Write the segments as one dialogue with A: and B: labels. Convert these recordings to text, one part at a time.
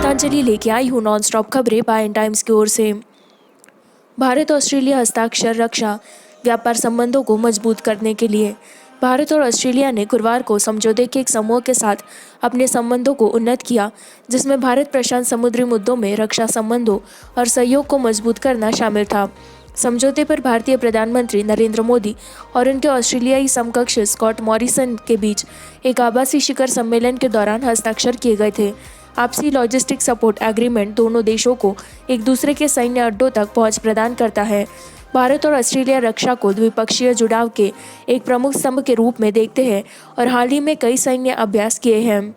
A: गीतांजलि लेके आई हूँ non stop खबरें बाय टाइम्स की ओर से। भारत ऑस्ट्रेलिया हस्ताक्षर रक्षा व्यापार संबंधों को मजबूत करने के लिए भारत और ऑस्ट्रेलिया ने गुरुवार को समझौते के एक समूह के साथ अपने संबंधों को उन्नत किया, जिसमें भारत प्रशांत समुद्री मुद्दों में रक्षा संबंधों और सहयोग को मजबूत करना शामिल था। समझौते पर भारतीय प्रधानमंत्री नरेंद्र मोदी और उनके ऑस्ट्रेलियाई समकक्ष स्कॉट मॉरिसन के बीच एक आभासी शिखर सम्मेलन के दौरान हस्ताक्षर किए गए थे। आपसी लॉजिस्टिक सपोर्ट एग्रीमेंट दोनों देशों को एक दूसरे के सैन्य अड्डों तक पहुंच प्रदान करता है। भारत और ऑस्ट्रेलिया रक्षा को द्विपक्षीय जुड़ाव के एक प्रमुख स्तंभ के रूप में देखते हैं और हाल ही में कई सैन्य अभ्यास किए हैं।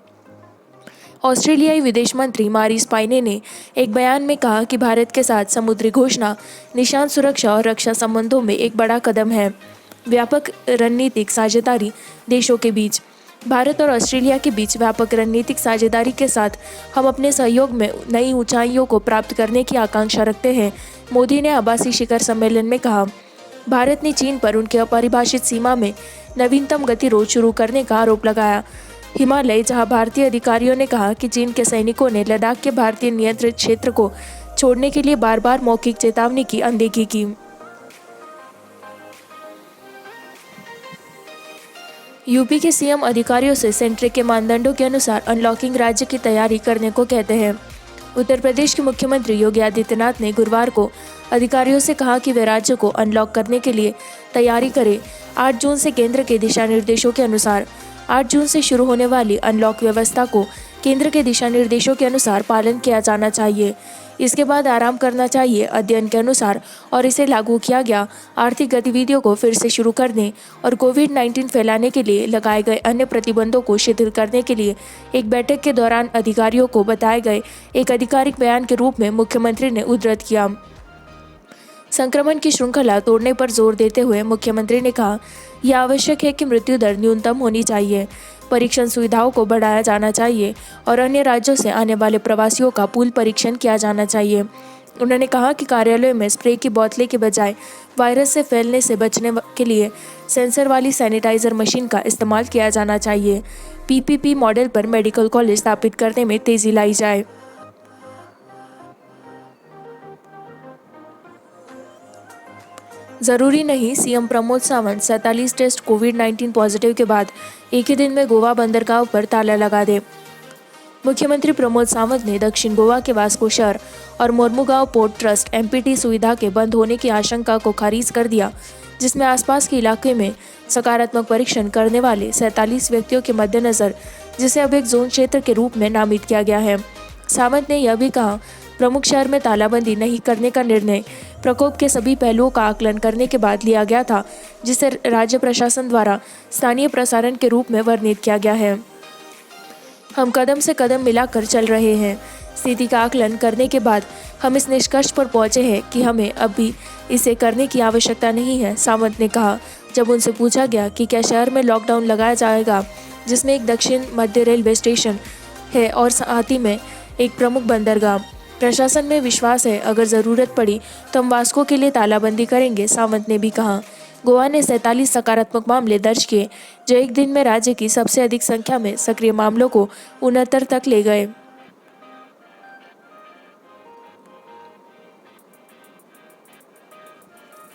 A: ऑस्ट्रेलियाई विदेश मंत्री मारिस पायने ने एक बयान में कहा कि भारत के साथ समुद्री घोषणा निशान सुरक्षा और रक्षा संबंधों में एक बड़ा कदम है। व्यापक रणनीतिक साझेदारी देशों के बीच भारत और ऑस्ट्रेलिया के बीच व्यापक रणनीतिक साझेदारी के साथ हम अपने सहयोग में नई ऊंचाइयों को प्राप्त करने की आकांक्षा रखते हैं, मोदी ने आभासी शिखर सम्मेलन में कहा। भारत ने चीन पर उनके अपरिभाषित सीमा में नवीनतम गतिरोध शुरू करने का आरोप लगाया। हिमालय, जहां भारतीय अधिकारियों ने कहा कि चीन के सैनिकों ने लद्दाख के भारतीय नियंत्रित क्षेत्र को छोड़ने के लिए बार बार मौखिक चेतावनी की अनदेखी की। यूपी के सीएम अधिकारियों से सेंट्रिक के मानदंडों के अनुसार अनलॉकिंग राज्य की तैयारी करने को कहते हैं। उत्तर प्रदेश के मुख्यमंत्री योगी आदित्यनाथ ने गुरुवार को अधिकारियों से कहा कि वे राज्य को अनलॉक करने के लिए तैयारी करें। 8 जून से केंद्र के दिशा निर्देशों के अनुसार 8 जून से शुरू होने वाली अनलॉक व्यवस्था को केंद्र के दिशा निर्देशों के अनुसार पालन किया जाना चाहिए। इसके बाद आराम करना चाहिए। अध्ययन के अनुसार और इसे लागू किया गया आर्थिक गतिविधियों को फिर से शुरू करने और कोविड-19 फैलाने के लिए लगाए गए अन्य प्रतिबंधों को शिथिल करने के लिए एक बैठक के दौरान अधिकारियों को बताए गए एक आधिकारिक बयान के रूप में मुख्यमंत्री ने उद्धृत किया। संक्रमण की श्रृंखला तोड़ने पर जोर देते हुए मुख्यमंत्री ने कहा, यह आवश्यक है कि मृत्यु दर न्यूनतम होनी चाहिए, परीक्षण सुविधाओं को बढ़ाया जाना चाहिए और अन्य राज्यों से आने वाले प्रवासियों का पूल परीक्षण किया जाना चाहिए। उन्होंने कहा कि कार्यालयों में स्प्रे की बोतलें के बजाय वायरस से फैलने से बचने के लिए सेंसर वाली सैनिटाइजर मशीन का इस्तेमाल किया जाना चाहिए। पीपीपी मॉडल पर मेडिकल कॉलेज स्थापित करने में तेजी लाई जाए। जरूरी नहीं, सीएम प्रमोद सावंत 47 टेस्ट कोविड-19 पॉजिटिव के बाद एक ही दिन में गोवा बंदरगाह पर ताला लगा दे। मुख्यमंत्री प्रमोद सावंत ने दक्षिण गोवा के वास्को शहर और मोर्मुगांव पोर्ट ट्रस्ट एमपीटी सुविधा के बंद होने की आशंका को खारिज कर दिया, जिसमें आसपास के इलाके में सकारात्मक परीक्षण करने वाले 47 व्यक्तियों के मद्देनजर जिसे अब एक जोन क्षेत्र के रूप में नामित किया गया है। सावंत ने यह भी कहा, प्रमुख शहर में तालाबंदी नहीं करने का निर्णय प्रकोप के सभी पहलुओं का आकलन करने के बाद लिया गया था, जिसे राज्य प्रशासन द्वारा स्थानीय प्रसारण के रूप में वर्णित किया गया है। हम कदम से कदम मिलाकर चल रहे हैं। स्थिति का आकलन करने के बाद हम इस निष्कर्ष पर पहुंचे हैं कि हमें अब भी इसे करने की आवश्यकता नहीं है, सावंत ने कहा। जब उनसे पूछा गया कि क्या शहर में लॉकडाउन लगाया जाएगा, जिसमें एक दक्षिण मध्य रेलवे स्टेशन है और साथ ही में एक प्रमुख बंदरगाह, प्रशासन में विश्वास है, अगर ज़रूरत पड़ी तो हम वास्को के लिए तालाबंदी करेंगे, सावंत ने भी कहा। गोवा ने 47 सकारात्मक मामले दर्ज किए, जो एक दिन में राज्य की सबसे अधिक संख्या में सक्रिय मामलों को 69 तक ले गए।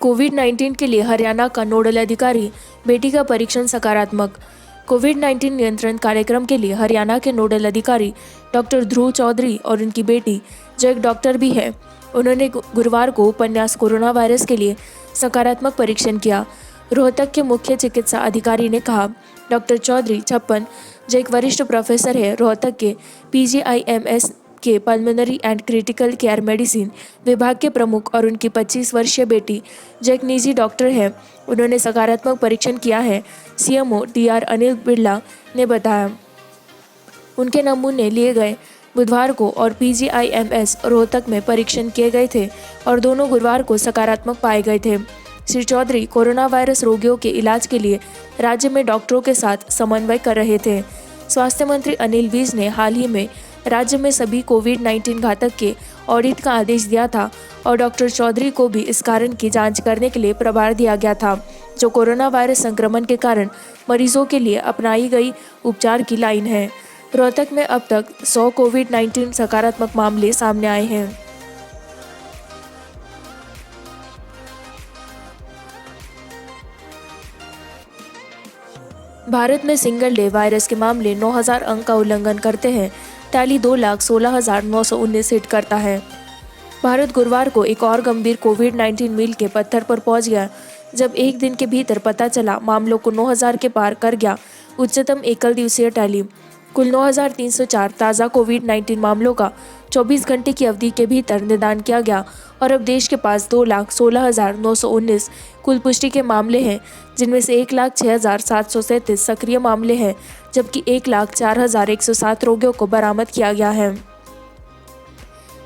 A: कोविड-19 के लिए हरियाणा का नोडल अधिकारी, बेटी का परीक्षण सकारात्मक। कोविड-19 नियंत्रण कार्यक्रम के लिए हरियाणा के नोडल अधिकारी डॉक्टर ध्रुव चौधरी और उनकी बेटी, जो एक डॉक्टर भी है, उन्होंने गुरुवार को उपन्यास कोरोना वायरस के लिए सकारात्मक परीक्षण किया। रोहतक के मुख्य चिकित्सा अधिकारी ने कहा, डॉक्टर चौधरी 56, जो एक वरिष्ठ प्रोफेसर है, रोहतक के PGIMS के pulmonary and critical care medicine विभाग के प्रमुख, और उनकी 25 वर्षीय बेटी, जो एक निजी डॉक्टर है, उन्होंने सकारात्मक परीक्षण किया है, CMO DR अनिल बिरला ने बताया। उनके नमूने लिए गए बुधवार को और PGIMS रोहतक में परीक्षण किए गए थे और दोनों गुरुवार को सकारात्मक पाए गए थे। श्री चौधरी कोरोना वायरस रोगियों के इलाज के लिए राज्य में डॉक्टरों के साथ समन्वय कर रहे थे। स्वास्थ्य मंत्री अनिल विज ने हाल ही में राज्य में सभी कोविड-19 घातक के ऑडिट का आदेश दिया था और डॉक्टर चौधरी को भी इस कारण की जांच करने के लिए प्रभार दिया गया था, जो कोरोना वायरस संक्रमण के कारण मरीजों के लिए अपनाई गई उपचार की लाइन है। रोहतक में अब तक 100 कोविड-19 सकारात्मक मामले सामने आए हैं। भारत में सिंगल डे वायरस के मामले 9,000 अंक का उल्लंघन करते हैं, टैली 2,16,919 हिट करता है। भारत गुरुवार को एक और गंभीर कोविड-19 मील के पत्थर पर पहुंच गया, जब एक दिन के भीतर पता चला मामलों को 9,000 के पार कर गया उच्चतम एकल दिवसीय टैली। कुल 9,304 ताज़ा कोविड-19 मामलों का 24 घंटे की अवधि के भीतर निदान किया गया और अब देश के पास 2,16,919 कुल पुष्टि के मामले हैं, जिनमें से 1,06,737 सक्रिय मामले हैं, जबकि 1,04,107 रोगियों को बरामद किया गया है।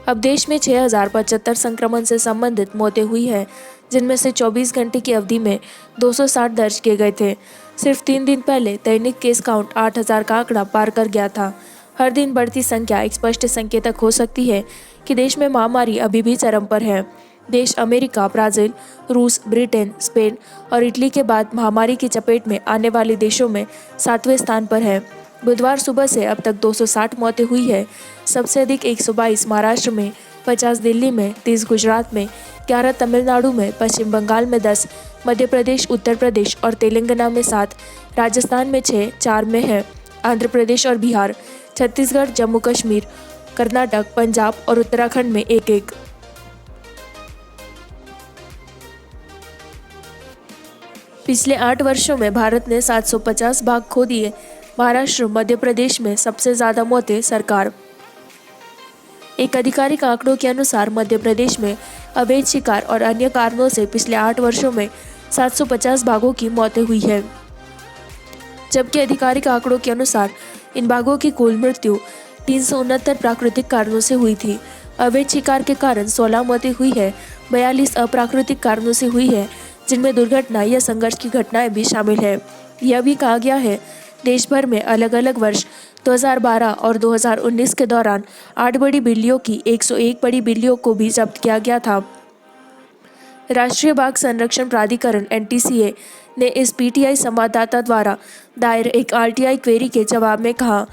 A: अब देश में 6,075 संक्रमण से संबंधित मौतें हुई हैं, जिनमें से 24 घंटे की अवधि में 260 दर्ज किए गए थे। सिर्फ 3 दिन पहले दैनिक केस काउंट 8,000 का आंकड़ा पार कर गया था। हर दिन बढ़ती संख्या एक स्पष्ट संकेतक हो सकती है कि देश में महामारी अभी भी चरम पर है। देश अमेरिका, ब्राज़ील, रूस, ब्रिटेन, स्पेन और इटली के बाद महामारी की चपेट में आने वाले देशों में 7वें स्थान पर है। बुधवार सुबह से अब तक 260 मौतें हुई है। सबसे अधिक 122 महाराष्ट्र में, 50 दिल्ली में, 30 गुजरात में, 11 तमिलनाडु में, पश्चिम बंगाल में 10, मध्य प्रदेश, उत्तर प्रदेश और तेलंगाना में 7, राजस्थान में 6, 4 में है आंध्र प्रदेश और बिहार, छत्तीसगढ़, जम्मू कश्मीर, कर्नाटक, पंजाब और उत्तराखंड में 1-1। पिछले 8 वर्षों में भारत ने 750 बाघ खो दिए। महाराष्ट्र, मध्य प्रदेश में सबसे ज़्यादा मौतें सरकार। एक आधिकारिक आंकड़ों के अनुसार मध्य प्रदेश में अवैध शिकार और अन्य कारणों से पिछले 8 वर्षों में 750 बाघों की मौतें हुई है, जबकि आधिकारिक आंकड़ों के अनुसार इन बाघों की कुल मृत्यु 369 प्राकृतिक कारणों से हुई थी। अवैध शिकार के कारण 16 मौतें हुई है, 42 अप्राकृतिक कारणों से हुई है, जिनमें दुर्घटना या संघर्ष की घटनाएं भी शामिल है। यह भी कहा गया है, देश भर में अलग अलग वर्ष 2012 और 2019 के दौरान 8 बड़ी बिल्लियों की 101 बड़ी बिल्लियों को भी जब्त किया गया था। राष्ट्रीय बाघ संरक्षण प्राधिकरण (NTCA) ने इस PTI संवाददाता द्वारा दायर एक RTI क्वेरी के जवाब में कहा,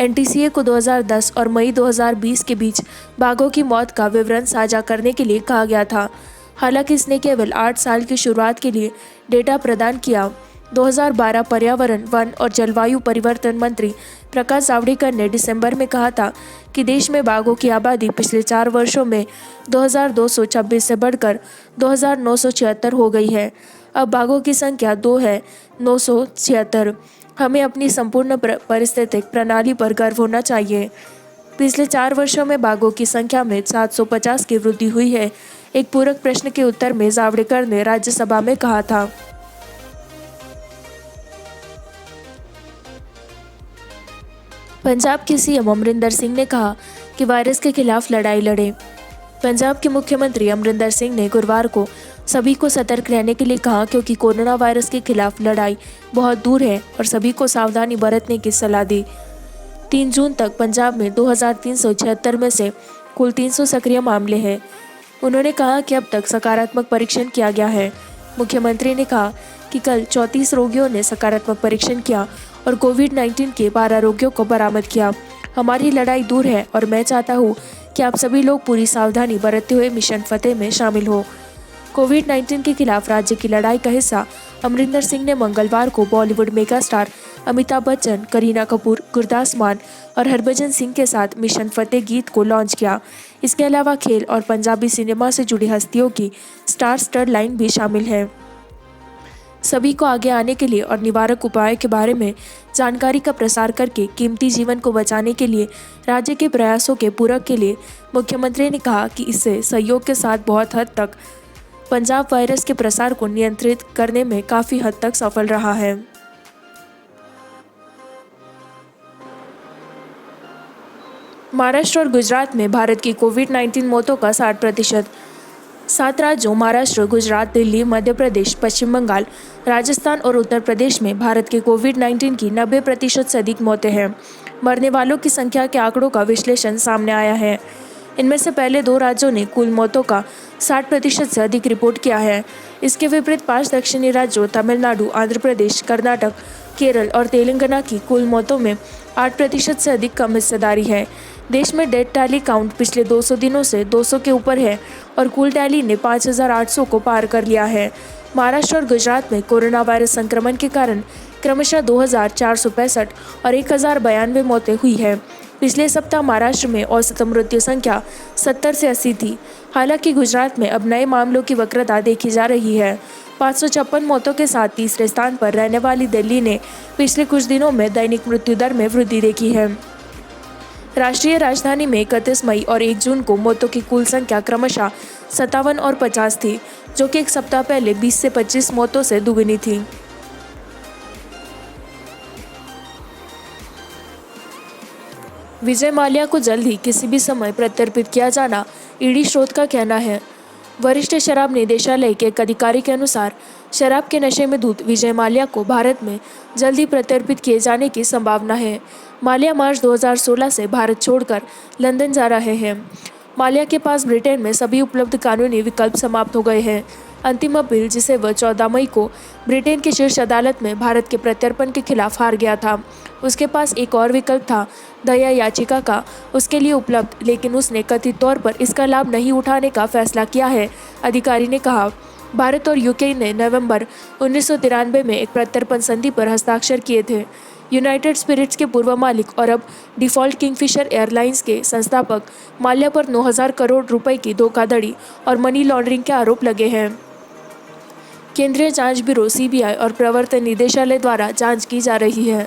A: NTCA को 2010 और मई 2020 के बीच बाघों की मौत का विवरण साझा करने के लिए कहा गया था। हालांकि इसने केवल 8 साल की शुरुआत के लिए डेटा प्रदान किया। 2012 पर्यावरण, वन और जलवायु परिवर्तन मंत्री प्रकाश जावड़ेकर ने दिसंबर में कहा था कि देश में बाघों की आबादी पिछले 4 वर्षों में 2,226 से बढ़कर 2,976 हो गई है। अब बाघों की संख्या 2 है, 976। हमें अपनी संपूर्ण पारिस्थितिक प्रणाली पर गर्व होना चाहिए। पिछले 4 वर्षों में बाघों की संख्या में 750 की वृद्धि हुई है। एक पूरक प्रश्न के उत्तर में जावड़ेकर ने राज्यसभा में कहा था। पंजाब के CM अमरिंदर सिंह ने कहा कि वायरस के खिलाफ लड़ाई लड़ें। पंजाब के मुख्यमंत्री अमरिंदर सिंह ने गुरुवार को सभी को सतर्क रहने के लिए कहा, क्योंकि कोरोना वायरस के खिलाफ लड़ाई बहुत दूर है और सभी को सावधानी बरतने की सलाह दी। 3 जून तक पंजाब में 2,376 में से कुल 300 सक्रिय मामले हैं। उन्होंने कहा कि अब तक सकारात्मक परीक्षण किया गया है। मुख्यमंत्री ने कहा कि कल 34 रोगियों ने सकारात्मक परीक्षण किया और कोविड-19 के 12 रोगियों को बरामद किया। हमारी लड़ाई दूर है और मैं चाहता हूँ कि आप सभी लोग पूरी सावधानी बरतते हुए मिशन फतेह में शामिल हो। कोविड-19 के खिलाफ राज्य की लड़ाई का हिस्सा अमरिंदर सिंह ने मंगलवार को बॉलीवुड मेगा स्टार अमिताभ बच्चन, करीना कपूर, गुरदास मान और हरभजन सिंह के साथ मिशन फतेह गीत को लॉन्च किया। इसके अलावा खेल और पंजाबी सिनेमा से जुड़ी हस्तियों की स्टार स्टड लाइन भी शामिल है। सभी को आगे आने के लिए और निवारक उपायों के बारे में जानकारी का प्रसार करके कीमती जीवन को बचाने के लिए राज्य के प्रयासों के पूरक के लिए मुख्यमंत्री ने कहा कि इससे सहयोग के साथ बहुत हद तक पंजाब वायरस के प्रसार को नियंत्रित करने में काफ़ी हद तक सफल रहा है। महाराष्ट्र और गुजरात में भारत की कोविड-19 मौतों का 60%। 7 राज्यों महाराष्ट्र, गुजरात, दिल्ली, मध्य प्रदेश, पश्चिम बंगाल, राजस्थान और उत्तर प्रदेश में भारत के कोविड-19 की 90% से अधिक मौतें हैं। मरने वालों की संख्या के आंकड़ों का विश्लेषण सामने आया है। इनमें से पहले 2 राज्यों ने कुल मौतों का 60% से अधिक रिपोर्ट किया है। इसके विपरीत 5 दक्षिणी राज्यों तमिलनाडु, आंध्र प्रदेश, कर्नाटक, केरल और तेलंगाना की कुल मौतों में 8% से अधिक कम हिस्सेदारी है। देश में डेथ टैली काउंट पिछले 200 दिनों से 200 के ऊपर है और कुल टैली ने 5,800 को पार कर लिया है। महाराष्ट्र और गुजरात में कोरोना वायरस संक्रमण के कारण क्रमशः 2,465 और 1,092 मौतें हुई है। पिछले सप्ताह महाराष्ट्र में औसत मृत्यु संख्या 70 से 80 थी। हालांकि गुजरात में अब नए मामलों की वक्रता देखी जा रही है। 556 मौतों के साथ तीसरे स्थान पर रहने वाली दिल्ली ने पिछले कुछ दिनों में दैनिक मृत्यु दर में वृद्धि देखी है। राष्ट्रीय राजधानी में 31 मई और 1 जून को मौतों की कुल संख्या क्रमशः 57 और 50 थी, जो कि एक सप्ताह पहले 20 से 25 मौतों से दुगनी थी। विजय माल्या को जल्द ही किसी भी समय प्रत्यर्पित किया जाना, ईडी स्रोत का कहना है। वरिष्ठ शराब निदेशालय के एक अधिकारी के अनुसार शराब के नशे में धुत विजय माल्या को भारत में जल्द ही प्रत्यर्पित किए जाने की संभावना है। माल्या मार्च 2016 से भारत छोड़कर लंदन जा रहे हैं। माल्या के पास ब्रिटेन में सभी उपलब्ध कानूनी विकल्प समाप्त हो गए हैं। अंतिम अपील, जिसे वह 14 मई को ब्रिटेन की शीर्ष अदालत में भारत के प्रत्यर्पण के खिलाफ हार गया था। उसके पास एक और विकल्प था, दया याचिका का, उसके लिए उपलब्ध, लेकिन उसने कथित तौर पर इसका लाभ नहीं उठाने का फैसला किया है, अधिकारी ने कहा। भारत और यूके ने नवंबर 1993 में एक प्रत्यर्पण संधि पर हस्ताक्षर किए थे। यूनाइटेड स्पिरिट्स के पूर्व मालिक और अब डिफ़ॉल्ट किंगफिशर एयरलाइंस के संस्थापक माल्या पर 9,000 करोड़ रुपए की धोखाधड़ी और मनी लॉन्ड्रिंग के आरोप लगे हैं। केंद्रीय जांच ब्यूरो (सीबीआई) और प्रवर्तन निदेशालय द्वारा जांच की जा रही है।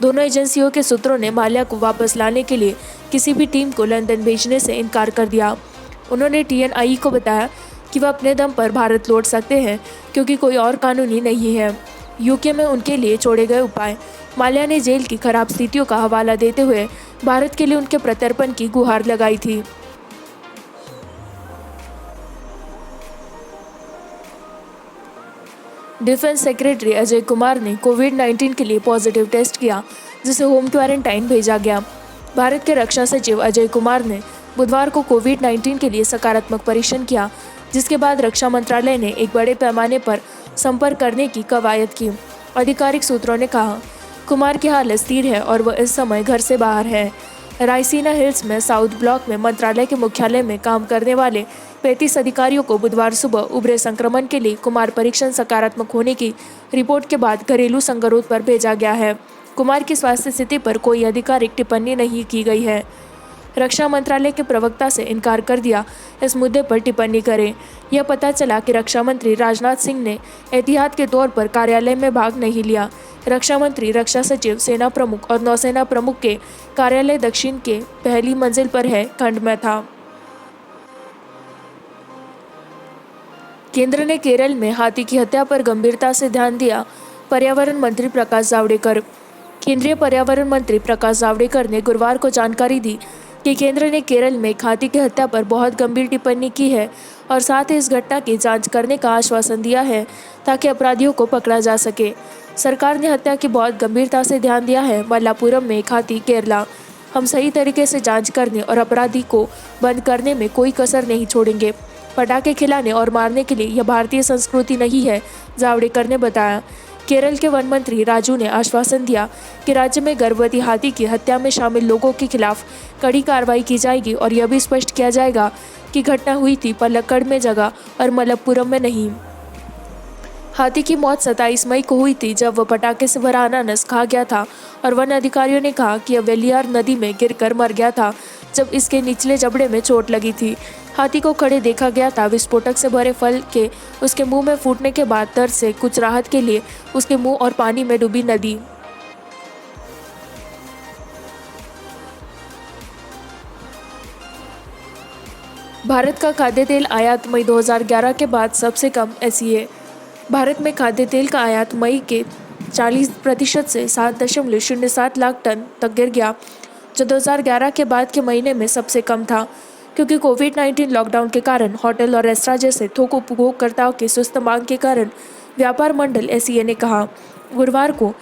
A: दोनों एजेंसियों के सूत्रों ने माल्या को वापस लाने के लिए किसी भी टीम को लंदन भेजने से इनकार कर दिया। उन्होंने TNI को बताया कि वह अपने दम पर भारत लौट सकते हैं क्योंकि कोई और कानूनी नहीं है। यूके में उनके लिए छोड़े गए उपाय। माल्या ने जेल की खराब स्थितियों का हवाला देते हुए भारत के लिए उनके प्रत्यर्पण की गुहार लगाई थी। डिफेंस सेक्रेटरी अजय कुमार ने कोविड-19 के लिए पॉजिटिव टेस्ट किया, जिसे होम क्वारंटाइन भेजा गया। भारत के रक्षा सचिव अजय कुमार ने बुधवार को कोविड-19 के लिए सकारात्मक परीक्षण किया, जिसके बाद रक्षा मंत्रालय ने एक बड़े पैमाने पर संपर्क करने की कवायद की। आधिकारिक सूत्रों ने कहा, कुमार की हालत स्थिर है और वह इस समय घर से बाहर है। रायसीना हिल्स में साउथ ब्लॉक में मंत्रालय के मुख्यालय में काम करने वाले 35 अधिकारियों को बुधवार सुबह उभरे संक्रमण के लिए कुमार परीक्षण सकारात्मक होने की रिपोर्ट के बाद घरेलू संगरोध पर भेजा गया है। कुमार की स्वास्थ्य स्थिति पर कोई आधिकारिक टिप्पणी नहीं की गई है। रक्षा मंत्रालय के प्रवक्ता से इनकार कर दिया इस मुद्दे पर टिप्पणी करें। यह पता चला कि रक्षा मंत्री राजनाथ सिंह ने एहतियात के तौर पर कार्यालय में भाग नहीं लिया। रक्षा मंत्री, रक्षा सचिव, सेना प्रमुख और नौसेना प्रमुख के कार्यालय दक्षिण के पहली मंजिल पर है खंड में था। केंद्र ने केरल में हाथी की हत्या पर गंभीरता से ध्यान दिया, पर्यावरण मंत्री प्रकाश जावड़ेकर। केंद्रीय पर्यावरण मंत्री प्रकाश जावड़ेकर ने गुरुवार को जानकारी दी कि केंद्र ने केरल में एक हाथी की हत्या पर बहुत गंभीर टिप्पणी की है और साथ ही इस घटना की जांच करने का आश्वासन दिया है ताकि अपराधियों को पकड़ा जा सके। सरकार ने हत्या की बहुत गंभीरता से ध्यान दिया है। मल्लापुरम में एक हाथी, केरला। हम सही तरीके से जांच करने और अपराधी को बंद करने में कोई कसर नहीं छोड़ेंगे। पटाखे खिलाने और मारने के लिए यह भारतीय संस्कृति नहीं है, जावड़ेकर ने बताया। केरल के वन मंत्री राजू ने आश्वासन दिया कि राज्य में गर्भवती हाथी की हत्या में शामिल लोगों के खिलाफ कड़ी कार्रवाई की जाएगी और यह भी स्पष्ट किया जाएगा कि घटना हुई थी पलक्कड़ में जगह और मलप्पुरम में नहीं। हाथी की मौत 27 मई को हुई थी जब वह पटाखे से भरा अनानास खा गया था और वन अधिकारियों ने कहा कि यह वेलियार नदी में गिरकर मर गया था जब इसके निचले जबड़े में चोट लगी थी। हाथी को खड़े देखा गया था। विस्फोटक से भरे फल के उसके मुंह में फूटने के बाद दर्द से कुछ राहत के लिए उसके मुंह और पानी में डूबी नदी। भारत का खाद्य तेल आयात मई 2011 के बाद सबसे कम SEA। भारत में खाद्य तेल का आयात मई के 40% से 7.07 लाख टन तक गिर गया, जो 2011 के बाद के महीने में सबसे कम था, क्योंकि कोविड-19 लॉकडाउन के कारण होटल और रेस्तरां जैसे थोक उपभोगकर्ताओं की सुस्त मांग के कारण व्यापार मंडल SEA ने कहा। गुरुवार को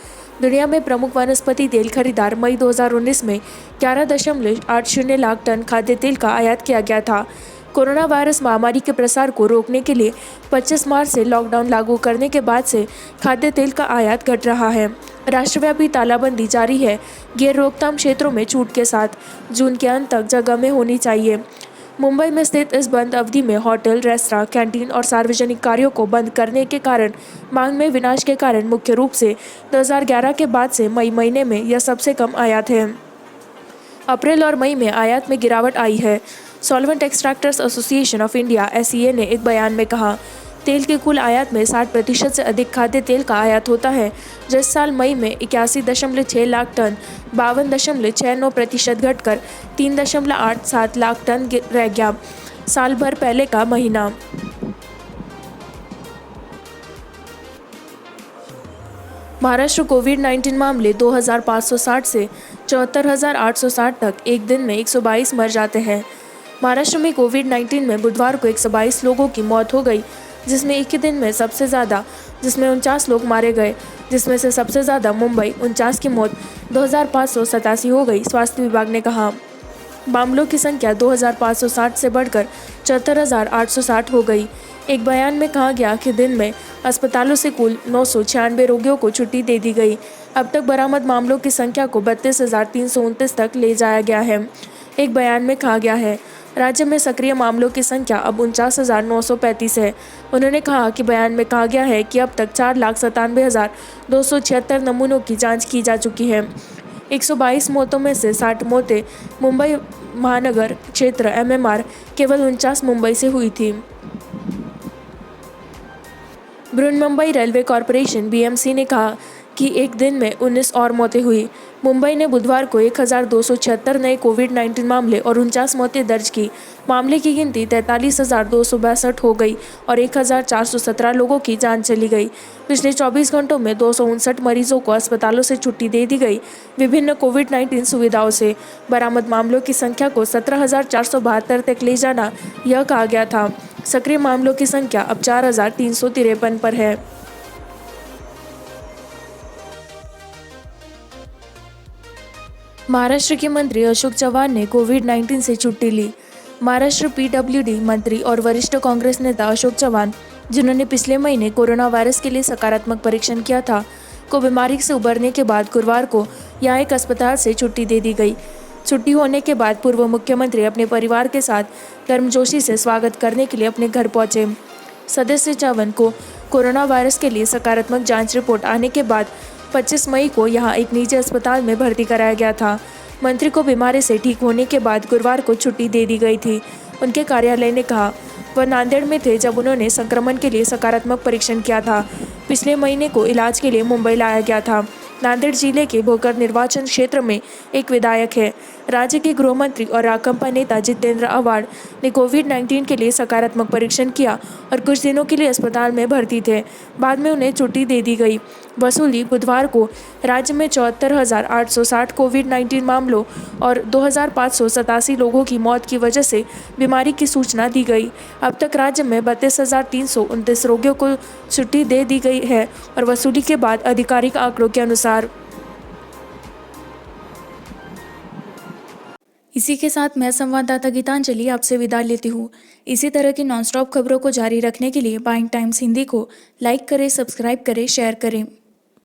A: दुनिया में प्रमुख वनस्पति तेल खरीदार मई 2019 में 11.80 लाख टन खाद्य तेल का आयात किया गया था। कोरोना वायरस महामारी के प्रसार को रोकने के लिए 25 मार्च से लॉकडाउन लागू करने के बाद से खाद्य तेल का आयात घट रहा है। राष्ट्रव्यापी तालाबंदी जारी है। गैर रोकथाम क्षेत्रों में छूट के साथ जून के अंत तक जगह में होनी चाहिए। मुंबई में स्थित इस बंद अवधि में होटल, रेस्तरां, कैंटीन और सार्वजनिक कार्यों को बंद करने के कारण मांग में विनाश के कारण मुख्य रूप से 2011 के बाद से मई महीने में यह सबसे कम आयात है। अप्रैल और मई में आयात में गिरावट आई है। Solvent extractors association of India (SEA) ने एक बयान में कहा, तेल के कुल आयात में 60% से अधिक खाद्य तेल का आयात होता है, जो इस साल मई में 81.6 लाख टन 52.69% घटकर 3.87 लाख टन रह गया। साल भर पहले का महीना। महाराष्ट्र कोविड-19 मामले 2,560 से 74,860 तक। एक दिन में 122 मर जाते हैं। महाराष्ट्र में कोविड-19 में बुधवार को 122 लोगों की मौत हो गई, जिसमें एक ही दिन में सबसे ज़्यादा, जिसमें 49 लोग मारे गए, जिसमें से सबसे ज़्यादा मुंबई 49 की मौत 2,587 हो गई। स्वास्थ्य विभाग ने कहा, मामलों की संख्या 2,560 से बढ़कर 74,860 हो गई। एक बयान में कहा गया कि दिन में अस्पतालों से कुल 996 रोगियों को छुट्टी दे दी गई। अब तक बरामद मामलों की संख्या को 32,329 तक ले जाया गया है। एक बयान में कहा गया है, राज्य में सक्रिय मामलों की संख्या अब 49,935 है। उन्होंने कहा कि बयान में कहा गया है कि अब तक 4,97,276 नमूनों की जांच की जा चुकी है। 122 मौतों में से 60 मौतें मुंबई महानगर क्षेत्र (MMR), केवल 49 मुंबई से हुई थी। बृहन्मुंबई रेलवे कॉरपोरेशन (BMC) ने कहा कि एक दिन में 19 और मौतें हुई। मुंबई ने बुधवार को 1,276 नए कोविड-19 मामले और 49 मौतें दर्ज की। मामले की गिनती 43,262 हो गई और 1,417 लोगों की जान चली गई। पिछले 24 घंटों में 259 मरीजों को अस्पतालों से छुट्टी दे दी गई। विभिन्न कोविड-19 सुविधाओं से बरामद मामलों की संख्या को 17,472 तक ले जाना यह कहा गया था। सक्रिय मामलों की संख्या अब 4,353 पर है। महाराष्ट्र के मंत्री अशोक चव्हाण ने कोविड-19 से छुट्टी ली। महाराष्ट्र PWD मंत्री और वरिष्ठ कांग्रेस नेता अशोक चव्हाण, जिन्होंने पिछले महीने कोरोना वायरस के लिए सकारात्मक परीक्षण किया था, को बीमारी से उबरने के बाद गुरुवार को यहां एक अस्पताल से छुट्टी दे दी गई। छुट्टी होने के बाद पूर्व मुख्यमंत्री अपने परिवार के साथ गर्मजोशी से स्वागत करने के लिए अपने घर पहुंचे। सदस्य चव्हाण को कोरोना वायरस के लिए सकारात्मक जांच रिपोर्ट आने के बाद 25 मई को यहां एक निजी अस्पताल में भर्ती कराया गया था। मंत्री को बीमारी से ठीक होने के बाद गुरुवार को छुट्टी दे दी गई थी। उनके कार्यालय ने कहा, वह नांदेड़ में थे जब उन्होंने संक्रमण के लिए सकारात्मक परीक्षण किया था। पिछले महीने को इलाज के लिए मुंबई लाया गया था। नांदेड़ जिले के भोकर निर्वाचन क्षेत्र में एक विधायक है। राज्य के गृह मंत्री और राकंपा नेता जितेंद्र आव्हाड ने कोविड-19 के लिए सकारात्मक परीक्षण किया और कुछ दिनों के लिए अस्पताल में भर्ती थे। बाद में उन्हें छुट्टी दे दी गई। वसूली बुधवार को राज्य में 74,860 कोविड-19 मामलों और 2,587 लोगों की मौत की वजह से बीमारी की सूचना दी गई। अब तक राज्य में 32,329 रोगियों को छुट्टी दे दी गई है और वसूली के बाद आधिकारिक आंकड़ों के अनुसार। इसी के साथ मैं संवाददाता गीतांजलि आपसे विदा लेती हूँ। इसी तरह की नॉनस्टॉप खबरों को जारी रखने के लिए बाइंग टाइम्स हिंदी को लाइक करें, सब्सक्राइब करें, शेयर करें।